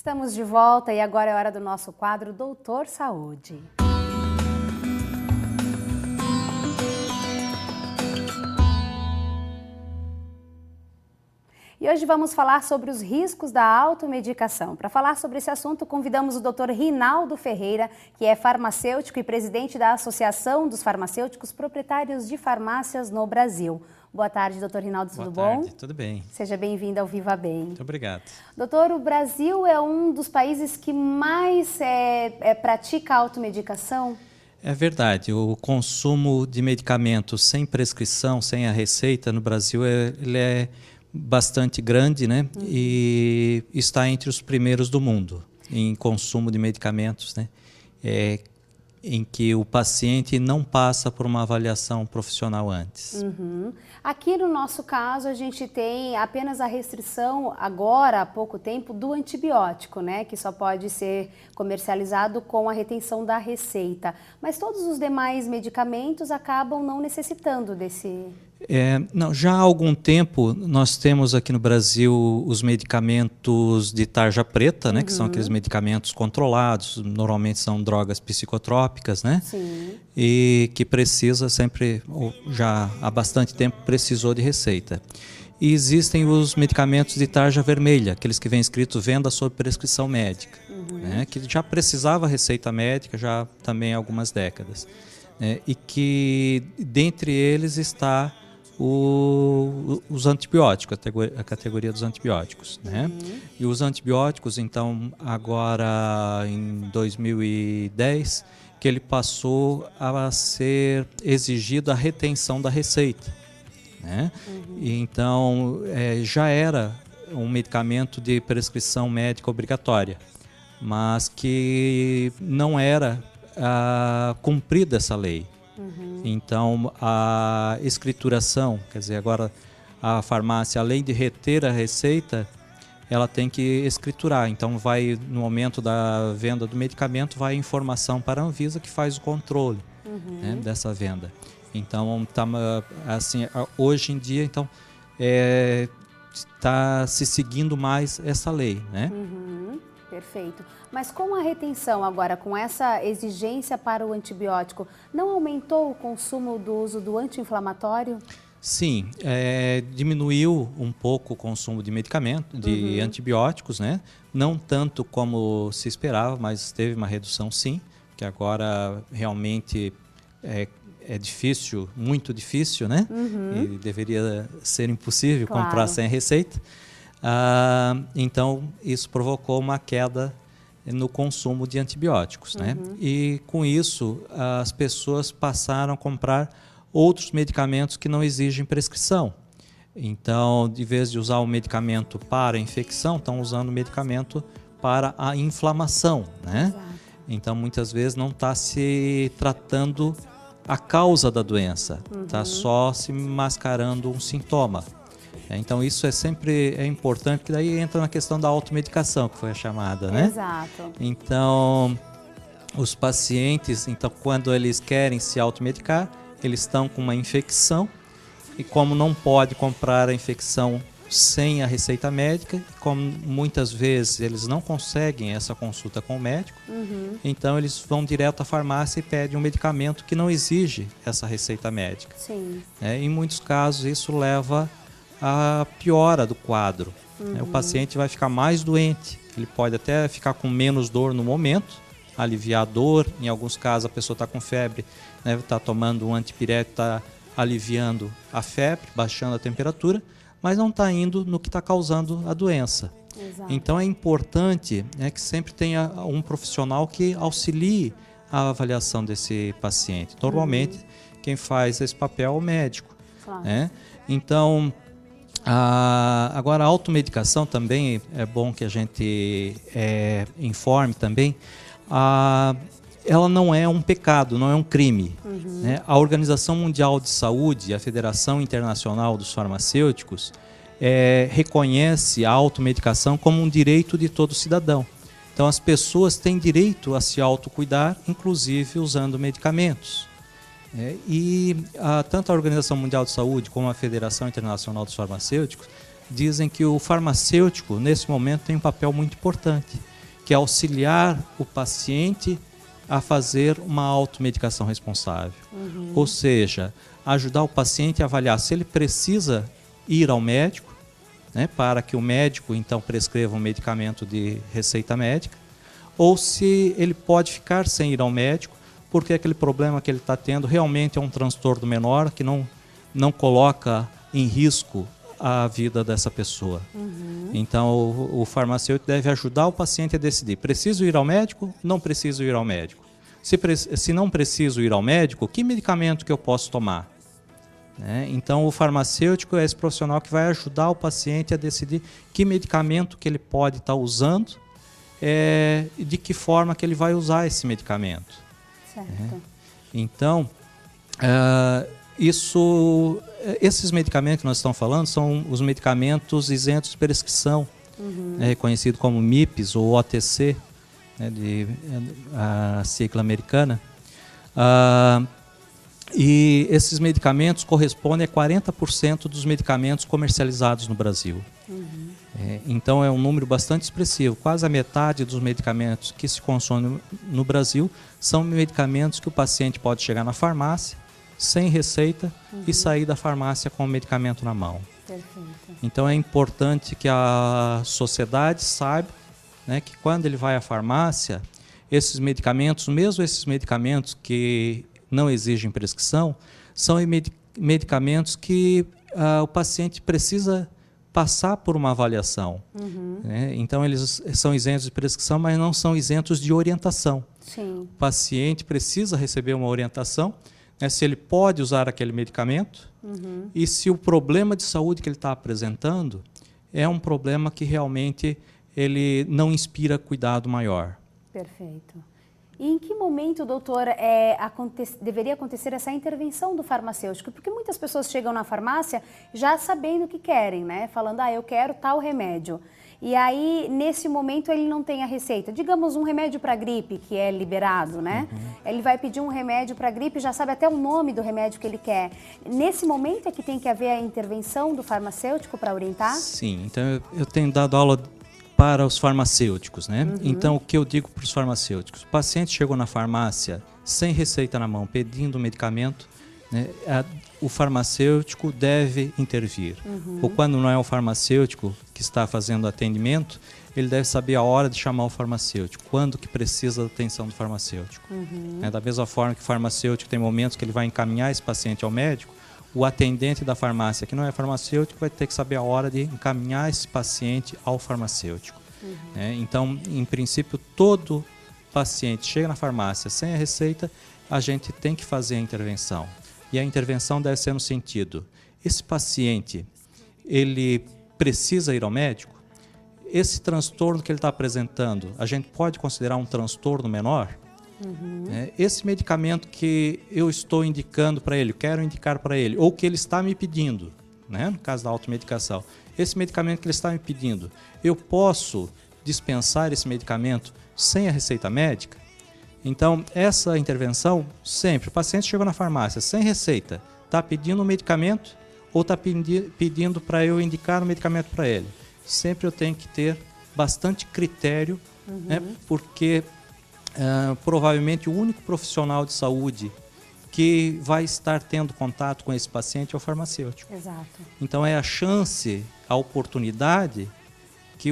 Estamos de volta e agora é hora do nosso quadro Doutor Saúde. E hoje vamos falar sobre os riscos da automedicação. Para falar sobre esse assunto, convidamos o Dr. Rinaldo Ferreira, que é farmacêutico e presidente da Associação dos Farmacêuticos Proprietários de Farmácias no Brasil. Boa tarde, doutor Rinaldo, tudo bom? Boa tarde, tudo bem. Seja bem-vindo ao Viva Bem. Muito obrigado. Doutor, o Brasil é um dos países que mais pratica a automedicação? É verdade, o consumo de medicamentos sem prescrição, sem a receita no Brasil, ele é bastante grande, né? E está entre os primeiros do mundo em consumo de medicamentos, né? Em que o paciente não passa por uma avaliação profissional antes. Aqui no nosso caso a gente tem apenas a restrição agora, há pouco tempo, do antibiótico, né? Que só pode ser comercializado com a retenção da receita. Mas todos os demais medicamentos acabam não necessitando desse... Não, já há algum tempo nós temos aqui no Brasil os medicamentos de tarja preta, né, que são aqueles medicamentos controlados, normalmente são drogas psicotrópicas, né? Sim. E que precisa sempre, ou já há bastante tempo, precisou de receita. E existem os medicamentos de tarja vermelha, aqueles que vem escrito venda sob prescrição médica, né, que já precisava receita médica já também há algumas décadas. E que dentre eles está os antibióticos, a categoria dos antibióticos, né? E os antibióticos, então, agora em 2010, que ele passou a ser exigido a retenção da receita, né? E então, já era um medicamento de prescrição médica obrigatória, mas que não era cumprida essa lei. Então, a escrituração, quer dizer, agora a farmácia, além de reter a receita, ela tem que escriturar. Então, vai no momento da venda do medicamento, vai a informação para a Anvisa, que faz o controle, né, dessa venda. Então, assim, hoje em dia, então, está se seguindo mais essa lei, né? Perfeito. Mas com a retenção agora, com essa exigência para o antibiótico, não aumentou o consumo do uso do anti-inflamatório? Sim, diminuiu um pouco o consumo de medicamentos, de antibióticos, né? Não tanto como se esperava, mas teve uma redução sim, que agora realmente é difícil, muito difícil, né? E deveria ser impossível comprar sem receita. Então, isso provocou uma queda no consumo de antibióticos, né? E com isso, as pessoas passaram a comprar outros medicamentos que não exigem prescrição. Então, de vez de usar o medicamento para a infecção, estão usando o medicamento para a inflamação, né? Então, muitas vezes não está se tratando a causa da doença, está só se mascarando um sintoma. Então, isso sempre é importante, que daí entra na questão da automedicação, que foi a chamada, né? Exato. Então, os pacientes, quando eles querem se automedicar, eles estão com uma infecção, e como não pode comprar a infecção sem a receita médica, como muitas vezes eles não conseguem essa consulta com o médico, então eles vão direto à farmácia e pedem um medicamento que não exige essa receita médica. Sim. Em muitos casos, isso leva a piora do quadro. O paciente vai ficar mais doente, ele pode até ficar com menos dor no momento, aliviar a dor, em alguns casos a pessoa está com febre, né, está tomando um antipirético, está aliviando a febre, baixando a temperatura, mas não está indo no que está causando a doença. Exato. Então é importante, que sempre tenha um profissional que auxilie a avaliação desse paciente. Normalmente quem faz esse papel é o médico. Claro. Né? Então, agora a automedicação também é bom que a gente informe também. Ela não é um pecado, não é um crime. Né? A Organização Mundial de Saúde, a Federação Internacional dos Farmacêuticos, reconhece a automedicação como um direito de todo cidadão. Então as pessoas têm direito a se autocuidar, inclusive usando medicamentos. Tanto a Organização Mundial de Saúde como a Federação Internacional dos Farmacêuticos dizem que o farmacêutico, nesse momento, tem um papel muito importante, que é auxiliar o paciente a fazer uma automedicação responsável. Ou seja, ajudar o paciente a avaliar se ele precisa ir ao médico, né, para que o médico então prescreva um medicamento de receita médica, ou se ele pode ficar sem ir ao médico, porque aquele problema que ele está tendo realmente é um transtorno menor, que não coloca em risco a vida dessa pessoa. Então, o farmacêutico deve ajudar o paciente a decidir: preciso ir ao médico? Não preciso ir ao médico. Se não preciso ir ao médico, que medicamento que eu posso tomar? Né? Então, o farmacêutico é esse profissional que vai ajudar o paciente a decidir que medicamento que ele pode estar usando e de que forma que ele vai usar esse medicamento. Certo. Então, esses medicamentos que nós estamos falando são os medicamentos isentos de prescrição, reconhecido como MIPs ou OTC, né, a sigla americana. E esses medicamentos correspondem a 40% dos medicamentos comercializados no Brasil. Então é um número bastante expressivo. Quase a metade dos medicamentos que se consomem no Brasil são medicamentos que o paciente pode chegar na farmácia sem receita e sair da farmácia com o medicamento na mão. Perfeito. Então é importante que a sociedade saiba, né, que quando ele vai à farmácia, esses medicamentos, mesmo esses medicamentos que não exigem prescrição, são medicamentos que o paciente precisa passar por uma avaliação. Né? Então eles são isentos de prescrição, mas não são isentos de orientação. Sim. O paciente precisa receber uma orientação, né, se ele pode usar aquele medicamento e se o problema de saúde que ele está apresentando é um problema que realmente ele não inspira cuidado maior. Perfeito. E em que momento, doutor, deveria acontecer essa intervenção do farmacêutico? Porque muitas pessoas chegam na farmácia já sabendo o que querem, né? Falando, eu quero tal remédio. E aí, nesse momento, ele não tem a receita. Digamos, um remédio para gripe, que é liberado, né? Ele vai pedir um remédio para gripe, já sabe até o nome do remédio que ele quer. Nesse momento é que tem que haver a intervenção do farmacêutico para orientar? Sim, então eu tenho dado aula para os farmacêuticos, né? Então, o que eu digo para os farmacêuticos? O paciente chegou na farmácia sem receita na mão, pedindo um medicamento, né? O farmacêutico deve intervir. Ou quando não é o farmacêutico que está fazendo o atendimento, ele deve saber a hora de chamar o farmacêutico, quando que precisa da atenção do farmacêutico. Da mesma forma que o farmacêutico tem momentos que ele vai encaminhar esse paciente ao médico, o atendente da farmácia, que não é farmacêutico, vai ter que saber a hora de encaminhar esse paciente ao farmacêutico. Então, em princípio, todo paciente chega na farmácia sem a receita, a gente tem que fazer a intervenção. E a intervenção deve ser no sentido: esse paciente, ele precisa ir ao médico? Esse transtorno que ele está apresentando, a gente pode considerar um transtorno menor? Esse medicamento que eu estou indicando para ele, quero indicar para ele, ou que ele está me pedindo, né, no caso da automedicação, esse medicamento que ele está me pedindo, eu posso dispensar esse medicamento sem a receita médica? Então, essa intervenção, sempre, o paciente chegou na farmácia sem receita, está pedindo um medicamento ou está pedindo para eu indicar um medicamento para ele? Sempre eu tenho que ter bastante critério, né, porque provavelmente o único profissional de saúde que vai estar tendo contato com esse paciente é o farmacêutico. Exato. Então é a chance, a oportunidade que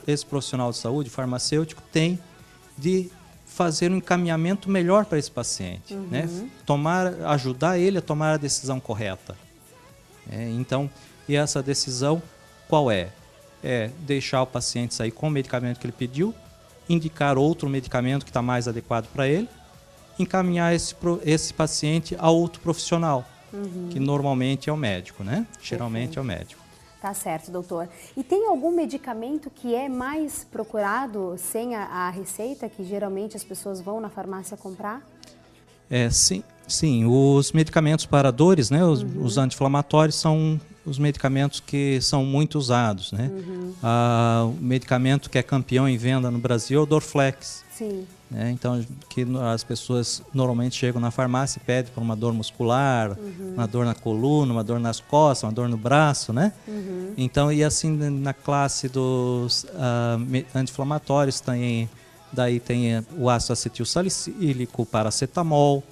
esse profissional de saúde, farmacêutico, tem de fazer um encaminhamento melhor para esse paciente, né? Ajudar ele a tomar a decisão correta. Então, e essa decisão qual é? É deixar o paciente sair com o medicamento que ele pediu, indicar outro medicamento que está mais adequado para ele, encaminhar esse paciente a outro profissional, que normalmente é o médico, né? Geralmente é o médico. Tá certo, doutor. E tem algum medicamento que é mais procurado sem a receita, que geralmente as pessoas vão na farmácia comprar? Sim, os medicamentos para dores, né? Os anti-inflamatórios são os medicamentos que são muito usados, né? O medicamento que é campeão em venda no Brasil é o Dorflex. Sim. Né? Então, que as pessoas normalmente chegam na farmácia e pedem por uma dor muscular, uma dor na coluna, uma dor nas costas, uma dor no braço, né? Então, e assim, na classe dos anti-inflamatórios, daí tem o ácido acetilsalicílico, paracetamol,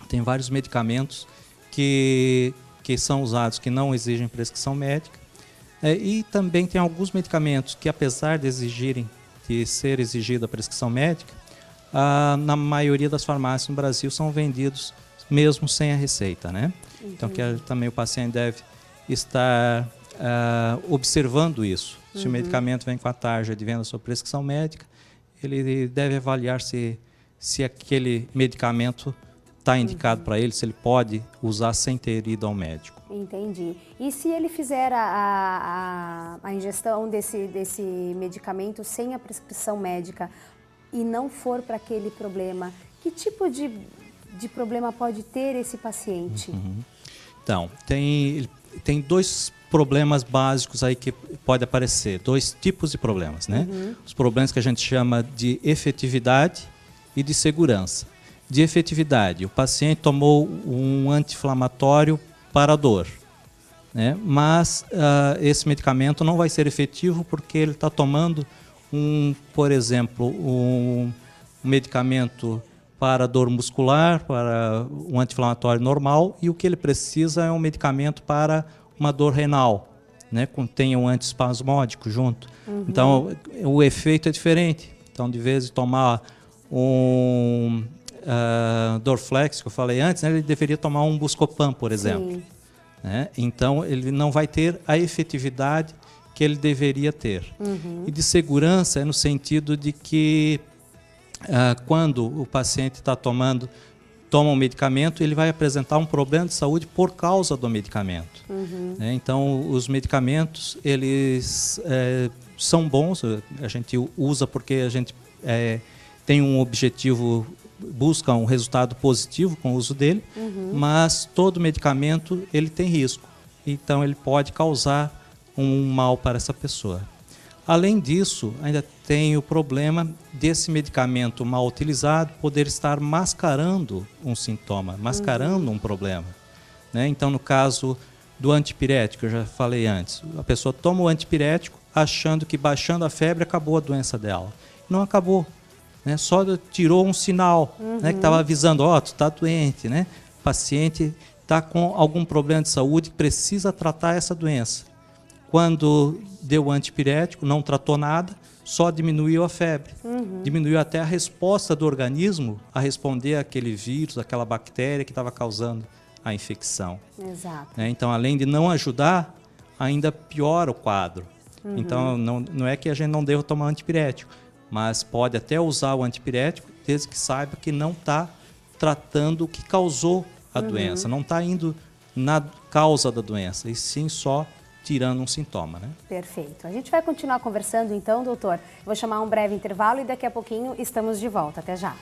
tem vários medicamentos que são usados, que não exigem prescrição médica. E também tem alguns medicamentos que, apesar de ser exigida a prescrição médica, na maioria das farmácias no Brasil são vendidos mesmo sem a receita, né? Então, também o paciente deve estar observando isso. Se o medicamento vem com a tarja de venda sob prescrição médica, ele deve avaliar se aquele medicamento está indicado para ele, se ele pode usar sem ter ido ao médico. Entendi. E se ele fizer a ingestão desse medicamento sem a prescrição médica e não for para aquele problema, que tipo de problema pode ter esse paciente? Então, tem dois problemas básicos aí que pode aparecer, dois tipos de problemas, né? Os problemas que a gente chama de efetividade e de segurança. De efetividade, o paciente tomou um anti-inflamatório para a dor, né? Mas esse medicamento não vai ser efetivo porque ele está tomando, por exemplo, um medicamento para dor muscular, para um anti-inflamatório normal, e o que ele precisa é um medicamento para uma dor renal, né? Contém um antiespasmódico junto. Então, o efeito é diferente. Então, de vez em tomar um Dorflex, que eu falei antes, né, ele deveria tomar um Buscopan, por exemplo. Né? Então, ele não vai ter a efetividade que ele deveria ter. E de segurança é no sentido de que quando o paciente toma um medicamento, ele vai apresentar um problema de saúde por causa do medicamento. Né? Então, os medicamentos, eles são bons, a gente usa porque a gente tem um objetivo, busca um resultado positivo com o uso dele, mas todo medicamento ele tem risco. Então, ele pode causar um mal para essa pessoa. Além disso, ainda tem o problema desse medicamento mal utilizado poder estar mascarando um sintoma, mascarando um problema. Né? Então, no caso do antipirético, eu já falei antes, a pessoa toma o antipirético achando que baixando a febre acabou a doença dela. Não acabou. Né? Só tirou um sinal, né, que estava avisando, tu está doente, né? O paciente está com algum problema de saúde que precisa tratar essa doença. Quando deu o antipirético, não tratou nada, só diminuiu a febre. Diminuiu até a resposta do organismo a responder àquele vírus, àquela bactéria que estava causando a infecção. Exato. Né? Então, além de não ajudar, ainda piora o quadro. Então, não é que a gente não deva tomar antipirético, mas pode até usar o antipirético, desde que saiba que não está tratando o que causou a doença, não está indo na causa da doença, e sim só tirando um sintoma, né? Perfeito. A gente vai continuar conversando então, doutor. Vou chamar um breve intervalo e daqui a pouquinho estamos de volta. Até já.